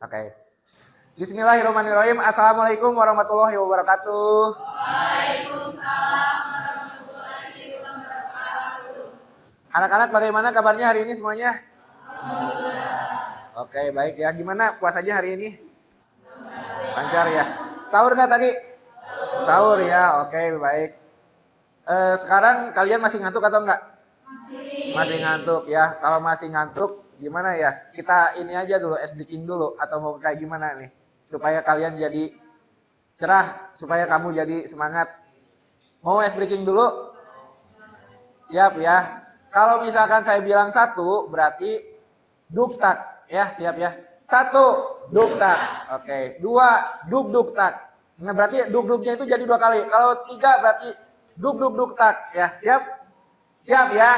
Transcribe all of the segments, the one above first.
Oke. Bismillahirrahmanirrahim. Assalamualaikum warahmatullahi wabarakatuh. Waalaikumsalam warahmatullahi wabarakatuh. Anak-anak bagaimana kabarnya hari ini semuanya? Alhamdulillah. Oke, baik ya. Gimana puasanya hari ini? Lancar ya. Sahur nggak tadi? Sahur ya. Oke, baik. Sekarang kalian masih ngantuk atau enggak? Masih ngantuk ya. Kalau masih ngantuk, gimana ya? Kita ini aja dulu, ice breaking dulu. Atau mau kayak gimana nih? Supaya kalian jadi cerah, supaya kamu jadi semangat. Mau ice breaking dulu? Siap ya. Kalau misalkan saya bilang 1, berarti duktak. Ya, siap ya. 1, duktak. Oke. 2, duk-duk-tak. Nah, berarti duk-duknya itu jadi 2 kali. Kalau 3 berarti duk-duk-duk-tak. Ya, siap? Siap ya.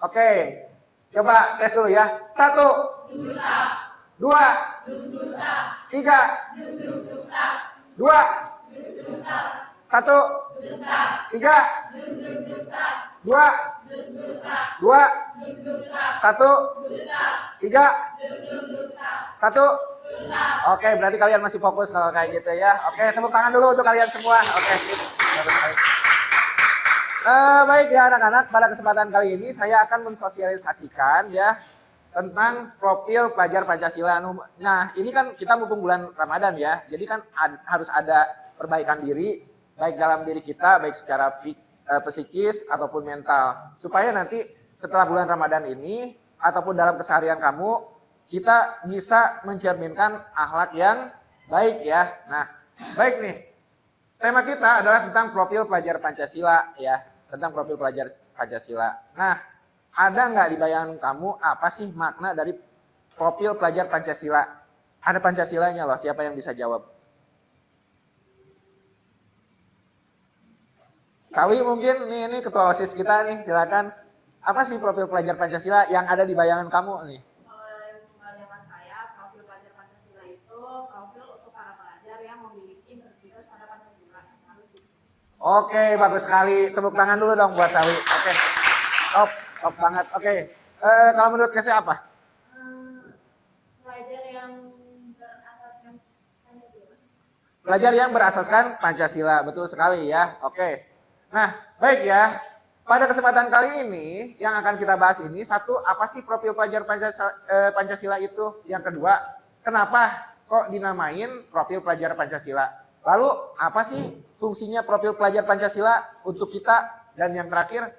Oke. Coba tes dulu ya. 1, Duktak. 2, Duktak. 3, Duktak. 2, Duktak. 1, Duktak. 3, Duktak. 2, Duktak. 2, Duktak. 1, Duktak. 3, Duktak. 1. Duktak. Oke, berarti kalian masih fokus kalau kayak gitu ya. Oke, tepuk tangan dulu untuk kalian semua. Oke, sip. Baik ya anak-anak, pada kesempatan kali ini saya akan mensosialisasikan ya tentang profil pelajar Pancasila. Nah, ini kan kita mumpung bulan Ramadan ya. Jadi kan harus ada perbaikan diri baik dalam diri kita, baik secara psikis ataupun mental. Supaya nanti setelah bulan Ramadan ini ataupun dalam keseharian kamu, kita bisa mencerminkan akhlak yang baik ya. Nah, baik nih. Tema kita adalah tentang profil pelajar Pancasila ya, tentang profil pelajar Pancasila. Nah, ada nggak di bayangan kamu apa sih makna dari profil pelajar Pancasila? Ada Pancasilanya loh, siapa yang bisa jawab? Sawi mungkin, ini ketua OSIS kita nih, silakan. Apa sih profil pelajar Pancasila yang ada di bayangan kamu nih? Pandangan saya, profil pelajar Pancasila itu profil untuk para pelajar yang memiliki integritas pada Pancasila. Oke, bagus sekali. Tepuk tangan dulu dong buat Sawi. Oke, top banget. Oke, kalau menurut Kese apa? Pelajar yang berasaskan Pancasila. Pelajar yang berasaskan Pancasila, betul sekali ya. Oke. Nah, baik ya. Pada kesempatan kali ini yang akan kita bahas ini, 1, apa sih profil pelajar Pancasila itu? Yang kedua, kenapa kok dinamain profil pelajar Pancasila? Lalu apa sih fungsinya profil pelajar Pancasila untuk kita? Dan yang terakhir,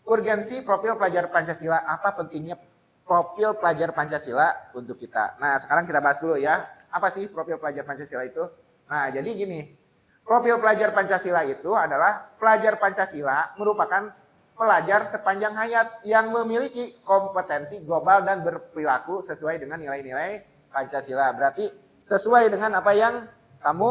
urgensi profil pelajar Pancasila. Apa pentingnya profil pelajar Pancasila untuk kita? Nah, sekarang kita bahas dulu ya. Apa sih profil pelajar Pancasila itu? Nah, jadi gini. Profil pelajar Pancasila itu adalah pelajar Pancasila merupakan pelajar sepanjang hayat yang memiliki kompetensi global dan berperilaku sesuai dengan nilai-nilai Pancasila. Berarti sesuai dengan apa yang kamu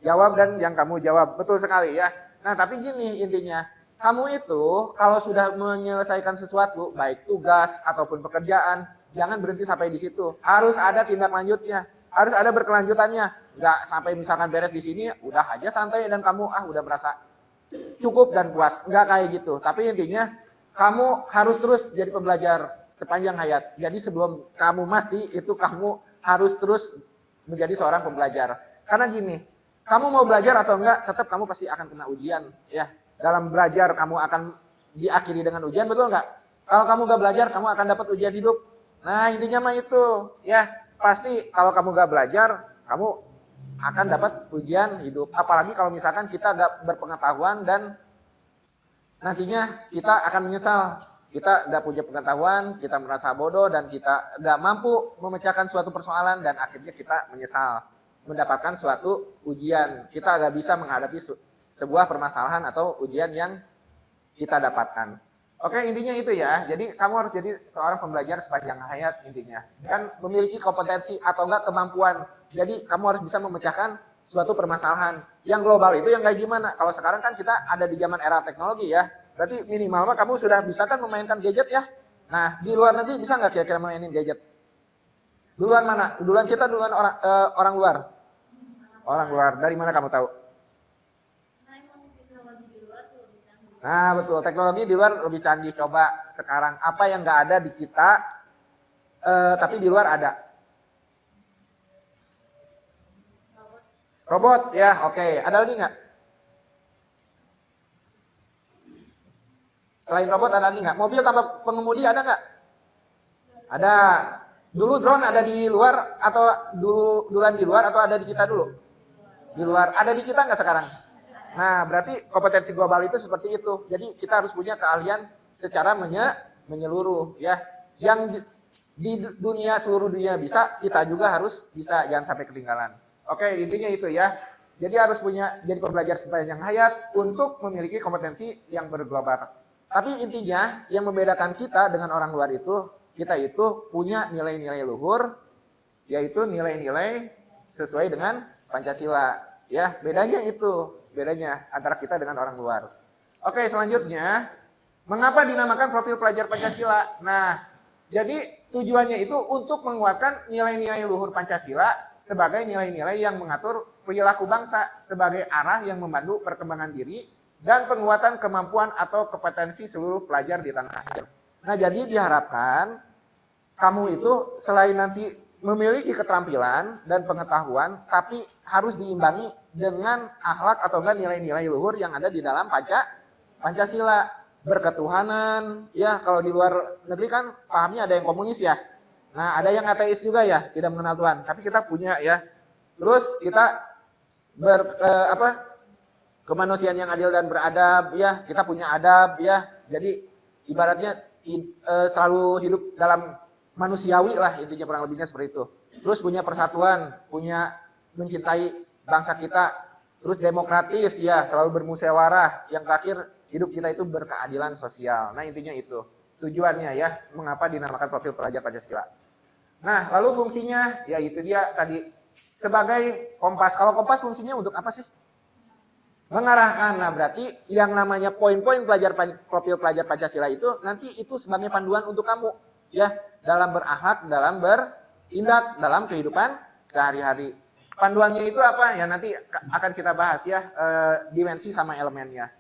jawab dan yang kamu jawab. Betul sekali ya. Nah, tapi gini intinya. Kamu itu kalau sudah menyelesaikan sesuatu, baik tugas ataupun pekerjaan, jangan berhenti sampai di situ. Harus ada tindak lanjutnya. Harus ada berkelanjutannya. Nggak sampai misalkan beres di sini, udah aja santai dan kamu udah merasa cukup dan puas. Nggak kayak gitu. Tapi intinya kamu harus terus jadi pembelajar sepanjang hayat. Jadi sebelum kamu mati itu kamu harus terus menjadi seorang pembelajar. Karena gini, kamu mau belajar atau enggak, tetap kamu pasti akan kena ujian. Ya, dalam belajar kamu akan diakhiri dengan ujian, betul nggak? Kalau kamu nggak belajar, kamu akan dapat ujian hidup. Nah intinya mah itu, ya. Pasti kalau kamu gak belajar, kamu akan dapat ujian hidup. Apalagi kalau misalkan kita gak berpengetahuan dan nantinya kita akan menyesal. Kita gak punya pengetahuan, kita merasa bodoh dan kita gak mampu memecahkan suatu persoalan dan akhirnya kita menyesal. Mendapatkan suatu ujian. Kita gak bisa menghadapi sebuah permasalahan atau ujian yang kita dapatkan. Oke, intinya itu ya. Jadi kamu harus jadi seorang pembelajar sepanjang hayat intinya. Dan memiliki kompetensi atau enggak kemampuan. Jadi kamu harus bisa memecahkan suatu permasalahan. Yang global itu yang kayak gimana? Kalau sekarang kan kita ada di zaman era teknologi ya. Berarti minimal kamu sudah bisa kan memainkan gadget ya. Nah, di luar negeri bisa nggak kira-kira mainin gadget? Duluan mana? Duluan kita, duluan orang luar? Orang luar. Dari mana kamu tahu? Nah betul, teknologi di luar lebih canggih. Coba sekarang apa yang nggak ada di kita, tapi di luar ada? Robot ya, oke. Ada lagi nggak? Selain robot ada lagi nggak? Mobil tanpa pengemudi ada nggak? Ada. Dulu drone ada di luar atau duluan di luar atau ada di kita dulu? Di luar. Ada di kita nggak sekarang? Nah, berarti kompetensi global itu seperti itu. Jadi kita harus punya keahlian secara menyeluruh ya. Yang di dunia, seluruh dunia bisa, kita juga harus bisa, jangan sampai ketinggalan. Oke, intinya itu ya. Jadi harus punya jadi pembelajar sepanjang hayat untuk memiliki kompetensi yang berglobal. Tapi intinya yang membedakan kita dengan orang luar itu, kita itu punya nilai-nilai luhur, yaitu nilai-nilai sesuai dengan Pancasila. Ya, bedanya itu, bedanya antara kita dengan orang luar. Oke, selanjutnya, mengapa dinamakan profil pelajar Pancasila? Nah, jadi tujuannya itu untuk menguatkan nilai-nilai luhur Pancasila sebagai nilai-nilai yang mengatur perilaku bangsa sebagai arah yang membantu perkembangan diri dan penguatan kemampuan atau kompetensi seluruh pelajar di tanah air. Nah, jadi diharapkan kamu itu selain nanti memiliki keterampilan dan pengetahuan, tapi harus diimbangi dengan akhlak atau enggak nilai-nilai luhur yang ada di dalam Pancasila. Berketuhanan, ya kalau di luar negeri kan pahamnya ada yang komunis ya. Nah, ada yang ateis juga ya, tidak mengenal Tuhan. Tapi kita punya ya. Terus kita kemanusiaan yang adil dan beradab ya, kita punya adab ya. Jadi ibaratnya selalu hidup dalam manusiawi lah, intinya kurang lebihnya seperti itu. Terus punya persatuan, punya mencintai bangsa kita, terus demokratis ya, selalu bermusyawarah. Yang terakhir, hidup kita itu berkeadilan sosial. Nah, intinya itu tujuannya ya, mengapa dinamakan profil pelajar Pancasila. Nah, lalu fungsinya ya itu dia tadi sebagai kompas. Kalau kompas fungsinya untuk apa sih? Mengarahkan. Nah, berarti yang namanya poin-poin profil pelajar Pancasila itu nanti itu sebagai panduan untuk kamu ya, dalam berakhlak, dalam bertindak, dalam kehidupan sehari-hari. Panduannya itu apa? Ya nanti akan kita bahas ya, dimensi sama elemennya.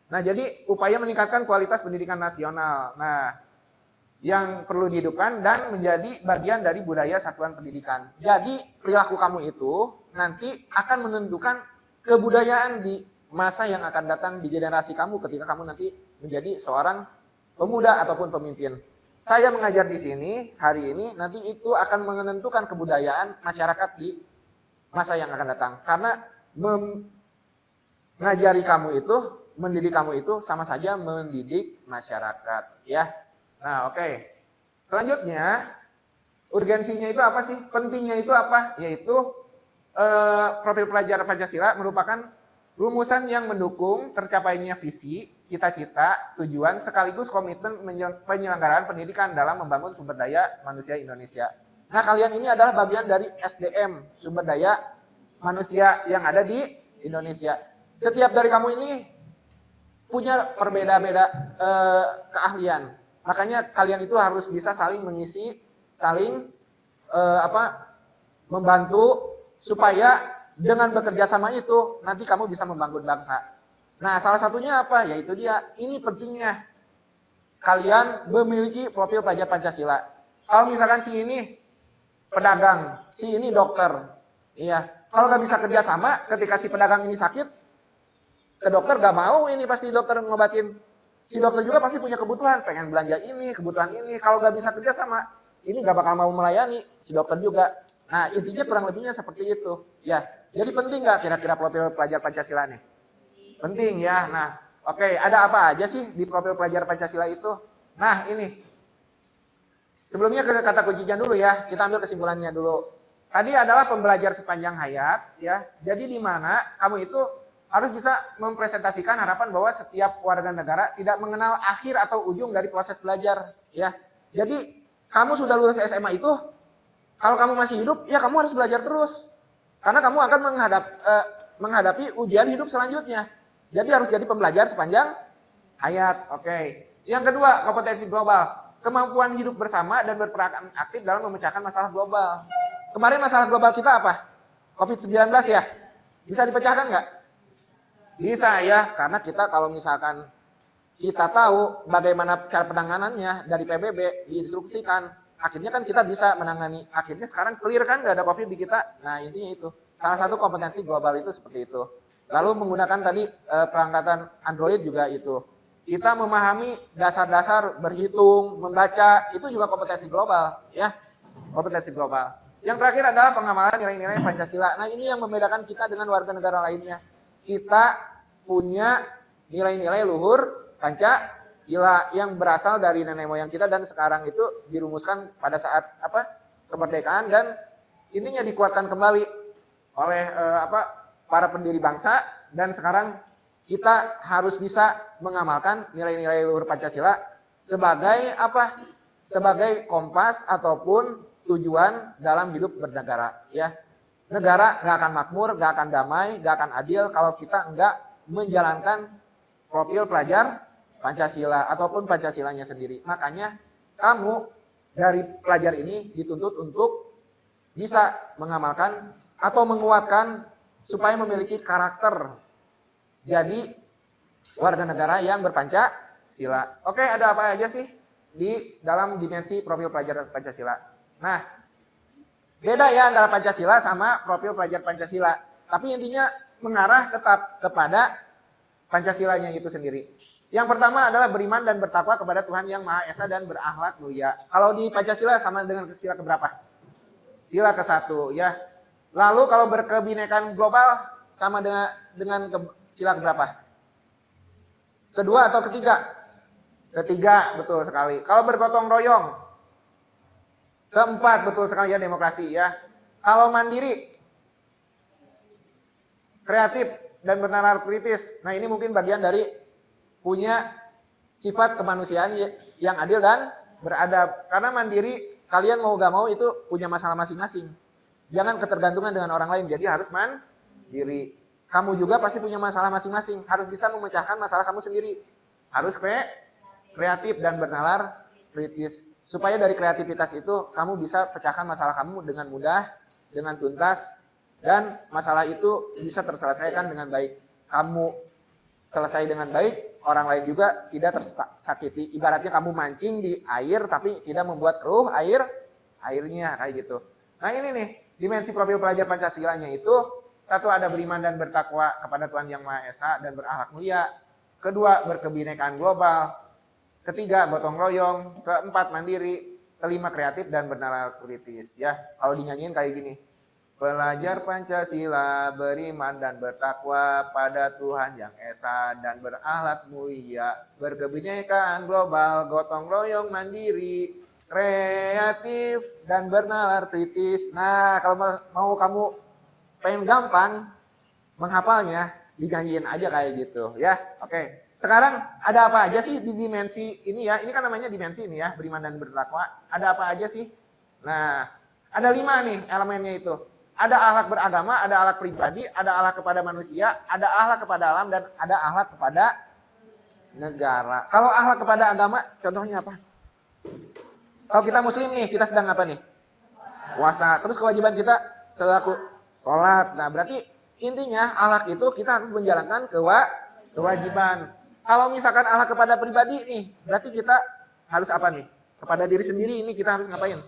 Nah, jadi upaya meningkatkan kualitas pendidikan nasional. Nah, yang perlu dihidupkan dan menjadi bagian dari budaya satuan pendidikan. Jadi perilaku kamu itu nanti akan menentukan kebudayaan di masa yang akan datang di generasi kamu ketika kamu nanti menjadi seorang pemuda ataupun pemimpin. Saya mengajar di sini hari ini, nanti itu akan menentukan kebudayaan masyarakat di masa yang akan datang. Karena mengajari kamu itu, mendidik kamu itu sama saja mendidik masyarakat, ya. Nah, oke. Selanjutnya, urgensinya itu apa sih? Pentingnya itu apa? Yaitu profil pelajar Pancasila merupakan rumusan yang mendukung tercapainya visi, cita-cita, tujuan, sekaligus komitmen penyelenggaraan pendidikan dalam membangun sumber daya manusia Indonesia. Nah, kalian ini adalah bagian dari SDM, sumber daya manusia yang ada di Indonesia. Setiap dari kamu ini punya berbeda-beda keahlian. Makanya kalian itu harus bisa saling mengisi, saling membantu supaya dengan bekerja sama itu nanti kamu bisa membangun bangsa. Nah, salah satunya apa? Yaitu dia, ini pentingnya kalian memiliki profil pelajar Pancasila. Kalau misalkan si ini pedagang, si ini dokter, iya. Kalau nggak bisa kerja sama, ketika si pedagang ini sakit, ke dokter gak mau ini pasti dokter ngobatin. Si dokter juga pasti punya kebutuhan, pengen belanja ini, kebutuhan ini. Kalau nggak bisa kerja sama, ini gak bakal mau melayani si dokter juga. Nah, intinya kurang lebihnya seperti itu. Ya, jadi penting nggak kira-kira profil pelajar Pancasila nih? Penting ya. Nah, oke, ada apa aja sih di profil pelajar Pancasila itu? Nah, ini. Sebelumnya ke kata kuncinya dulu ya, kita ambil kesimpulannya dulu. Tadi adalah pembelajar sepanjang hayat ya. Jadi di mana kamu itu harus bisa mempresentasikan harapan bahwa setiap warga negara tidak mengenal akhir atau ujung dari proses belajar ya. Jadi kamu sudah lulus SMA itu, kalau kamu masih hidup, ya kamu harus belajar terus. Karena kamu akan menghadapi ujian hidup selanjutnya. Jadi harus jadi pembelajar sepanjang hayat. Oke. Yang kedua, kompetensi global. Kemampuan hidup bersama dan berperan aktif dalam memecahkan masalah global. Kemarin masalah global kita apa? COVID-19 ya? Bisa dipecahkan nggak? Bisa ya, karena kita kalau misalkan kita tahu bagaimana cara penanganannya dari PBB, diinstruksikan, akhirnya kan kita bisa menangani, akhirnya sekarang clear kan nggak ada COVID di kita. Nah intinya itu, salah satu kompetensi global itu seperti itu. Lalu menggunakan tadi perangkatan Android juga itu. Kita memahami dasar-dasar berhitung, membaca, itu juga kompetensi global, ya, kompetensi global. Yang terakhir adalah pengamalan nilai-nilai Pancasila. Nah ini yang membedakan kita dengan warga negara lainnya. Kita punya nilai-nilai luhur Pancasila yang berasal dari nenek moyang kita dan sekarang itu dirumuskan pada saat kemerdekaan dan intinya dikuatkan kembali oleh para pendiri bangsa dan sekarang kita harus bisa mengamalkan nilai-nilai luhur Pancasila sebagai sebagai kompas ataupun tujuan dalam hidup bernegara, ya. Negara nggak akan makmur, nggak akan damai, nggak akan adil kalau kita nggak menjalankan profil pelajar Pancasila ataupun Pancasilanya sendiri. Makanya kamu dari pelajar ini dituntut untuk bisa mengamalkan atau menguatkan supaya memiliki karakter jadi warga negara yang berpancasila. Oke, ada apa aja sih di dalam dimensi profil pelajar Pancasila? Nah, beda ya antara Pancasila sama profil pelajar Pancasila. Tapi intinya mengarah tetap kepada Pancasilanya itu sendiri. Yang pertama adalah beriman dan bertakwa kepada Tuhan Yang Maha Esa dan berakhlak mulia. Kalau di Pancasila sama dengan sila keberapa? Sila ke-1 ya. Lalu kalau berkebinekaan global sama dengan sila keberapa? Kedua atau ketiga? Ketiga, betul sekali. Kalau bergotong royong? Keempat, betul sekali ya, demokrasi ya. Kalau mandiri? Kreatif dan bernalar kritis. Nah ini mungkin bagian dari punya sifat kemanusiaan yang adil dan beradab. Karena mandiri, kalian mau gak mau itu punya masalah masing-masing. Jangan ketergantungan dengan orang lain, jadi harus mandiri. Kamu juga pasti punya masalah masing-masing, harus bisa memecahkan masalah kamu sendiri. Harus kreatif dan bernalar kritis. Supaya dari kreativitas itu kamu bisa pecahkan masalah kamu dengan mudah, dengan tuntas, dan masalah itu bisa terselesaikan dengan baik. Kamu selesai dengan baik, orang lain juga tidak tersakiti. Ibaratnya kamu mancing di air tapi tidak membuat keruh airnya kayak gitu. Nah ini nih, dimensi profil pelajar Pancasilanya itu, satu ada beriman dan bertakwa kepada Tuhan Yang Maha Esa dan berakhlak mulia. Kedua, berkebinekaan global. Ketiga, gotong royong. Keempat, mandiri. Kelima, kreatif dan bernalar kritis. Ya, kalau dinyanyiin kayak gini. Pelajar Pancasila beriman dan bertakwa pada Tuhan Yang Esa dan berakhlak mulia, berkebinekaan global, gotong royong, mandiri, kreatif dan bernalar kritis. Nah, kalau mau kamu pengen gampang menghafalnya, dinyanyiin aja kayak gitu ya. Oke. Sekarang ada apa aja sih di dimensi ini ya? Ini kan namanya dimensi ini ya, beriman dan bertakwa. Ada apa aja sih? Nah, ada 5 nih elemennya itu. Ada akhlak beragama, ada akhlak pribadi, ada akhlak kepada manusia, ada akhlak kepada alam, dan ada akhlak kepada negara. Kalau akhlak kepada agama, contohnya apa? Kalau kita muslim nih, kita sedang apa nih? Puasa. Terus kewajiban kita selaku sholat. Nah berarti intinya akhlak itu kita harus menjalankan kewajiban. Kalau misalkan akhlak kepada pribadi nih, berarti kita harus apa nih? Kepada diri sendiri ini kita harus ngapain?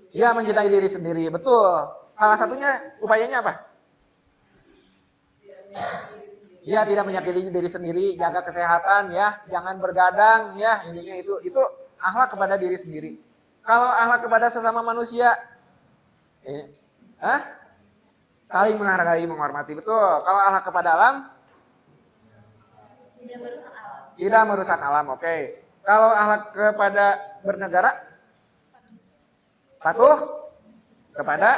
Ya, mencintai diri sendiri, betul. Salah satunya upayanya apa? Ya, tidak menyakiti diri sendiri, jaga kesehatan ya, jangan bergadang ya, intinya itu akhlak kepada diri sendiri. Kalau akhlak kepada sesama manusia, saling menghargai, menghormati, betul. Kalau akhlak kepada alam, tidak merusak alam, oke. Kalau akhlak kepada bernegara, patuh kepada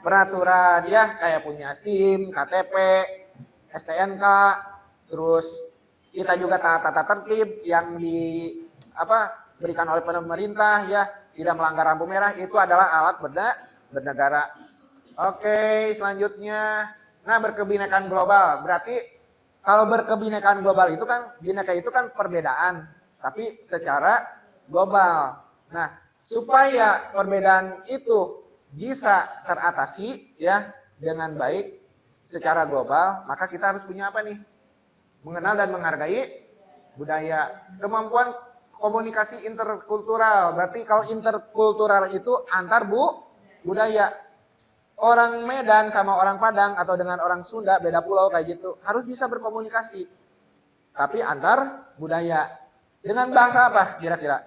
peraturan ya, kayak punya SIM, KTP, STNK, terus kita juga tata tertib yang berikan oleh pemerintah ya, tidak melanggar lampu merah, itu adalah alat bernegara. Oke, selanjutnya, nah berkebinekaan global, berarti kalau berkebinekaan global itu kan, bineka itu kan perbedaan, tapi secara global. Nah, supaya perbedaan itu bisa teratasi ya dengan baik secara global, maka kita harus punya apa nih? Mengenal dan menghargai budaya. Kemampuan komunikasi interkultural. Berarti kalau interkultural itu antar budaya. Orang Medan sama orang Padang atau dengan orang Sunda beda pulau kayak gitu harus bisa berkomunikasi. Tapi antar budaya. Dengan bahasa apa kira-kira?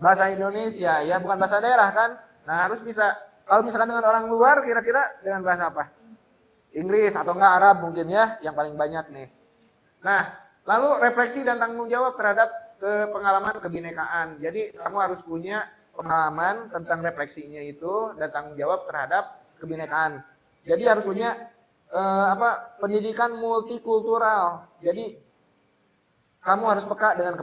Bahasa Indonesia ya, bukan bahasa daerah kan? Nah, harus bisa. Kalau misalkan dengan orang luar kira-kira dengan bahasa apa? Inggris atau enggak Arab mungkin ya, yang paling banyak nih. Nah, lalu refleksi dan tanggung jawab terhadap pengalaman kebinekaan. Jadi kamu harus punya pengalaman tentang refleksinya itu dan tanggung jawab terhadap kebinekaan. Jadi harus punya pendidikan multikultural. Jadi kamu harus peka dengan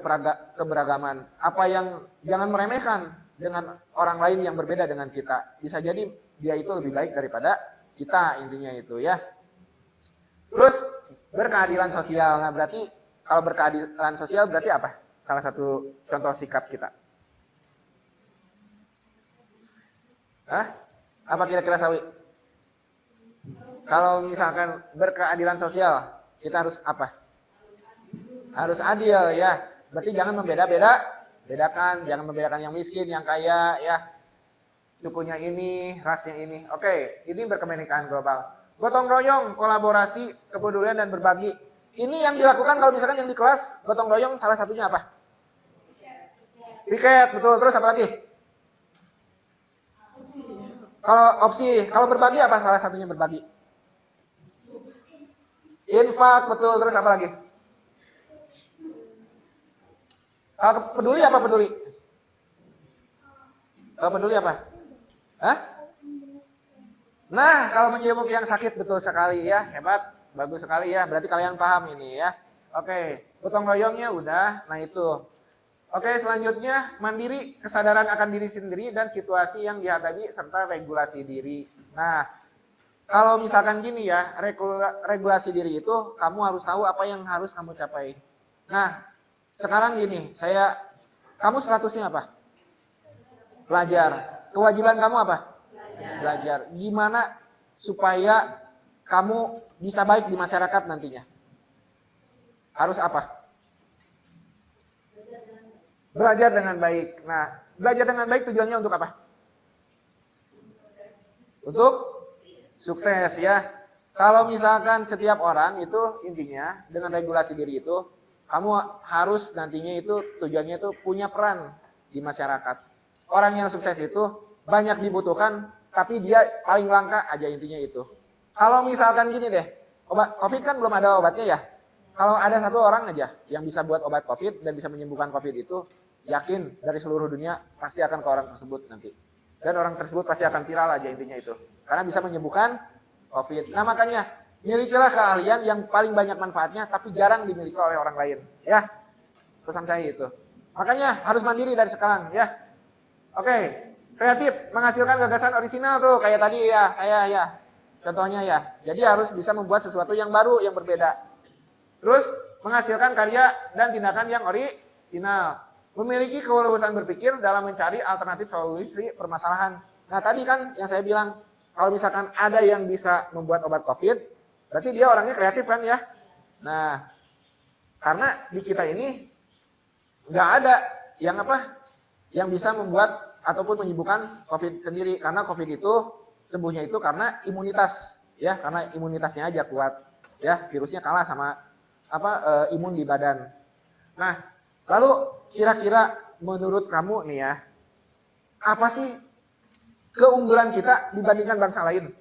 keberagaman. Apa yang jangan meremehkan dengan orang lain yang berbeda dengan kita. Bisa jadi dia itu lebih baik daripada kita, intinya itu ya. Terus berkeadilan sosial. Nah, berarti kalau berkeadilan sosial berarti apa? Salah satu contoh sikap kita. Hah? Apa kira-kira Sawi? Kalau misalkan berkeadilan sosial, kita harus apa? Harus adil ya. Berarti jangan bedakan, jangan membedakan yang miskin, yang kaya ya. Sukunya ini, rasnya ini. Oke, ini berkebinekaan global. Gotong royong, kolaborasi, kepedulian dan berbagi. Ini yang dilakukan kalau misalkan yang di kelas gotong royong salah satunya apa? Piket, betul. Terus apa lagi? Kalau berbagi apa salah satunya berbagi? Infak, betul. Terus apa lagi? Peduli apa peduli? Peduli apa? Hah? Nah, kalau menjenguk yang sakit betul sekali ya, hebat, bagus sekali ya. Berarti kalian paham ini ya. Oke, gotong royongnya udah. Nah itu. Oke, selanjutnya mandiri, kesadaran akan diri sendiri dan situasi yang dihadapi serta regulasi diri. Nah, kalau misalkan gini ya, regulasi diri itu kamu harus tahu apa yang harus kamu capai. Nah, sekarang gini, kamu statusnya apa? Pelajar. Kewajiban kamu apa? Belajar. Gimana supaya kamu bisa baik di masyarakat nantinya? Harus apa? Belajar dengan baik. Nah, belajar dengan baik tujuannya untuk apa? Untuk sukses ya. Kalau misalkan setiap orang itu intinya dengan regulasi diri itu, kamu harus nantinya itu tujuannya itu punya peran di masyarakat. Orang yang sukses itu banyak dibutuhkan, tapi dia paling langka aja intinya itu. Kalau misalkan gini deh, obat COVID kan belum ada obatnya ya. Kalau ada satu orang aja yang bisa buat obat COVID dan bisa menyembuhkan COVID itu, yakin dari seluruh dunia pasti akan ke orang tersebut nanti. Dan orang tersebut pasti akan viral aja intinya itu. Karena bisa menyembuhkan COVID. Nah makanya, milikilah keahlian yang paling banyak manfaatnya, tapi jarang dimiliki oleh orang lain. Ya, pesan saya itu. Makanya harus mandiri dari sekarang ya. Oke, kreatif, menghasilkan gagasan orisinal tuh. Kayak tadi ya, saya ya. Contohnya ya. Jadi harus bisa membuat sesuatu yang baru, yang berbeda. Terus, menghasilkan karya dan tindakan yang orisinal. Memiliki keleluasan berpikir dalam mencari alternatif solusi permasalahan. Nah tadi kan yang saya bilang, kalau misalkan ada yang bisa membuat obat COVID, berarti dia orangnya kreatif kan ya. Nah, karena di kita ini nggak ada yang bisa membuat ataupun menyembuhkan COVID sendiri. Karena COVID itu sembuhnya itu karena imunitas ya, karena imunitasnya aja kuat ya, virusnya kalah sama imun di badan. Nah, lalu kira-kira menurut kamu nih ya, apa sih keunggulan kita dibandingkan bangsa lain?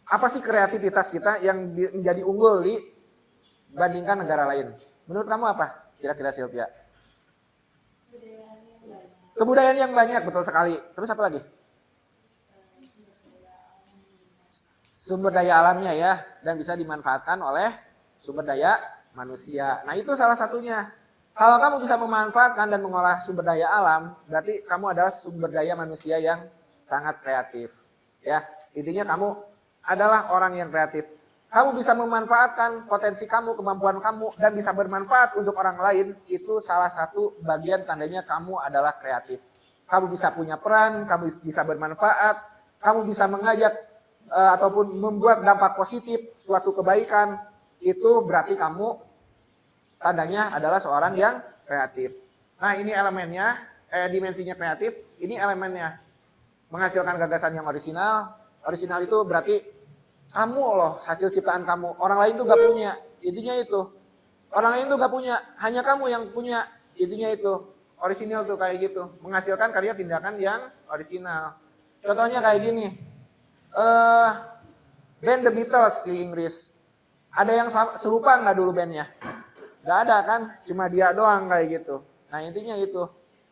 Apa sih kreativitas kita yang menjadi unggul dibandingkan negara lain? Menurut kamu apa? Kira-kira Sylvia? Kebudayaan yang banyak, betul sekali. Terus apa lagi? Sumber daya alamnya ya, dan bisa dimanfaatkan oleh sumber daya manusia. Nah itu salah satunya. Kalau kamu bisa memanfaatkan dan mengolah sumber daya alam, berarti kamu adalah sumber daya manusia yang sangat kreatif. Ya, intinya kamu adalah orang yang kreatif. Kamu bisa memanfaatkan potensi kamu, kemampuan kamu, dan bisa bermanfaat untuk orang lain, itu salah satu bagian tandanya kamu adalah kreatif. Kamu bisa punya peran, kamu bisa bermanfaat, kamu bisa mengajak ataupun membuat dampak positif, suatu kebaikan, itu berarti kamu tandanya adalah seorang yang kreatif. Nah ini elemennya, dimensinya kreatif, ini elemennya. Menghasilkan gagasan yang orisinal. Orisinal itu berarti kamu loh, hasil ciptaan kamu. Orang lain tuh gak punya, intinya itu. Orang lain tuh gak punya, hanya kamu yang punya, intinya itu. Orisinal tuh kayak gitu, menghasilkan karya tindakan yang orisinal. Contohnya kayak gini, band The Beatles di Inggris. Ada yang serupa nggak dulu bandnya? Nggak ada kan, cuma dia doang kayak gitu. Nah intinya itu,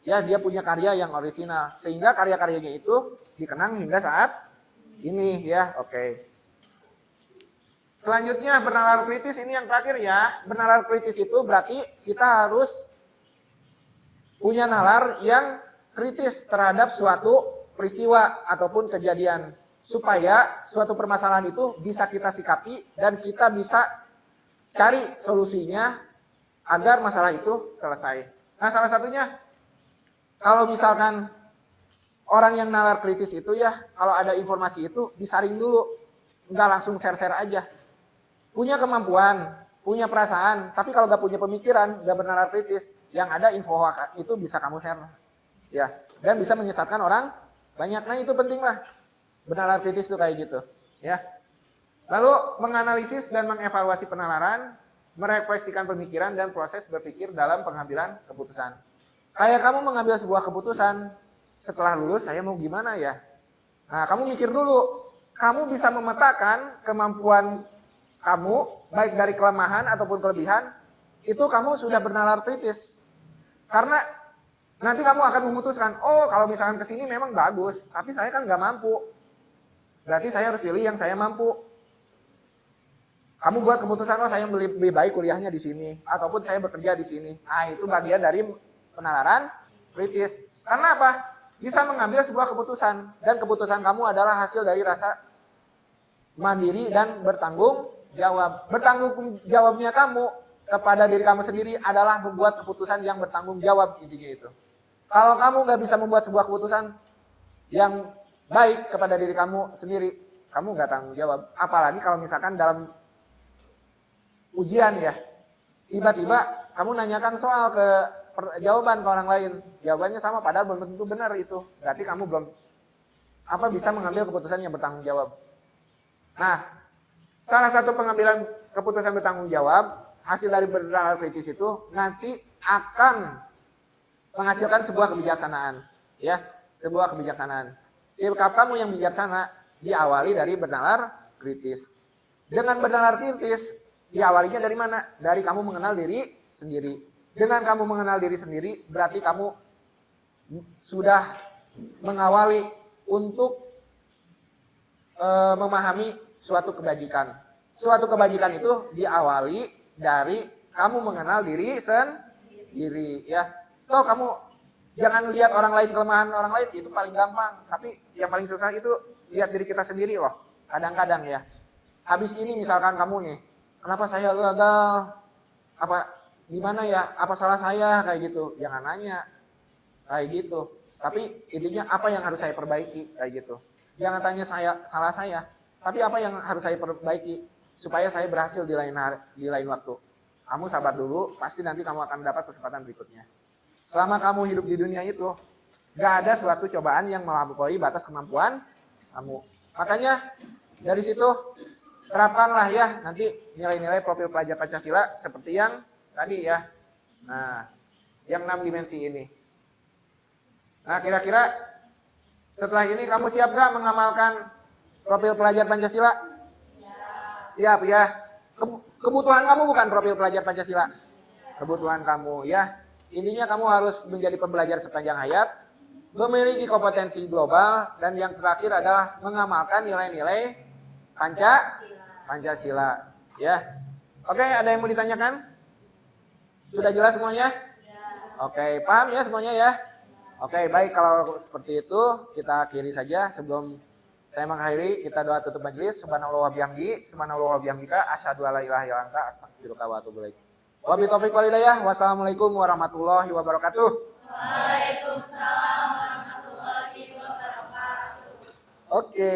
ya dia punya karya yang orisinal. Sehingga karya-karyanya itu dikenang hingga saat ini ya, oke. Selanjutnya bernalar kritis, ini yang terakhir ya. Bernalar kritis itu berarti kita harus punya nalar yang kritis terhadap suatu peristiwa ataupun kejadian. Supaya suatu permasalahan itu bisa kita sikapi dan kita bisa cari solusinya agar masalah itu selesai. Nah salah satunya, kalau misalkan orang yang nalar kritis itu ya, kalau ada informasi itu disaring dulu. Nggak langsung share-share aja. Punya kemampuan, punya perasaan, tapi kalau nggak punya pemikiran, nggak bernalar kritis, yang ada info itu bisa kamu share. Ya, dan bisa menyesatkan orang banyak. Nah itu penting lah. Bernalar kritis itu kayak gitu, ya. Lalu menganalisis dan mengevaluasi penalaran, merefleksikan pemikiran dan proses berpikir dalam pengambilan keputusan. Kayak kamu mengambil sebuah keputusan, setelah lulus saya mau gimana ya? Nah, kamu mikir dulu, kamu bisa memetakan kemampuan kamu, baik dari kelemahan ataupun kelebihan, itu kamu sudah bernalar kritis. Karena nanti kamu akan memutuskan, oh kalau misalkan kesini memang bagus, tapi saya kan nggak mampu. Berarti saya harus pilih yang saya mampu. Kamu buat keputusan, oh saya lebih baik kuliahnya di sini, ataupun saya bekerja di sini. Nah itu bagian dari penalaran kritis. Karena apa? Bisa mengambil sebuah keputusan, dan keputusan kamu adalah hasil dari rasa mandiri dan bertanggung jawab. Bertanggung jawabnya kamu kepada diri kamu sendiri adalah membuat keputusan yang bertanggung jawab, intinya itu. Kalau kamu nggak bisa membuat sebuah keputusan yang baik kepada diri kamu sendiri, kamu nggak tanggung jawab. Apalagi kalau misalkan dalam ujian ya, tiba-tiba kamu nanyakan soal ke jawaban ke orang lain, jawabannya sama padahal belum tentu benar itu. Berarti kamu belum bisa mengambil keputusan yang bertanggung jawab. Nah, salah satu pengambilan keputusan bertanggung jawab hasil dari bernalar kritis itu nanti akan menghasilkan sebuah kebijaksanaan, ya, sebuah kebijaksanaan. Sikap kamu yang bijaksana diawali dari bernalar kritis. Dengan bernalar kritis diawalinya dari mana? Dari kamu mengenal diri sendiri. Dengan kamu mengenal diri sendiri berarti kamu sudah mengawali untuk memahami suatu kebajikan. Suatu kebajikan itu diawali dari kamu mengenal diri sendiri, ya. So kamu jangan lihat orang lain, kelemahan orang lain itu paling gampang, tapi yang paling susah itu lihat diri kita sendiri loh. Kadang-kadang ya. Habis ini misalkan kamu nih, kenapa saya gagal? Apa gimana ya? Apa salah saya kayak gitu? Jangan nanya kayak gitu. Tapi intinya apa yang harus saya perbaiki kayak gitu. Jangan tanya salah saya, tapi apa yang harus saya perbaiki supaya saya berhasil di lain waktu. Kamu sabar dulu, pasti nanti kamu akan dapat kesempatan berikutnya. Selama kamu hidup di dunia itu, gak ada suatu cobaan yang melampaui batas kemampuan kamu. Makanya dari situ terapkanlah ya nanti nilai-nilai profil pelajar Pancasila seperti yang tadi ya. Nah, yang 6 dimensi ini. Nah, kira-kira setelah ini kamu siap gak mengamalkan profil pelajar Pancasila? Siap ya. Kebutuhan kamu bukan profil pelajar Pancasila. Kebutuhan kamu ya. Intinya kamu harus menjadi pembelajar sepanjang hayat, memiliki kompetensi global, dan yang terakhir adalah mengamalkan nilai-nilai Pancasila. Ya, oke, ada yang mau ditanyakan? Sudah jelas semuanya? Oke, paham ya semuanya ya? Oke, baik, kalau seperti itu kita akhiri saja. Sebelum saya mengakhiri, kita doa tutup majelis. Subhanallah wa bihamdi, subhanallah wa bihamdika, asyhadu alla ilaha illa anta, astaghfiruka wa atubu ilaik. Wabillahi taufiq wal hidayah. Wassalamualaikum warahmatullahi wabarakatuh. Waalaikumsalam warahmatullahi wabarakatuh. Oke.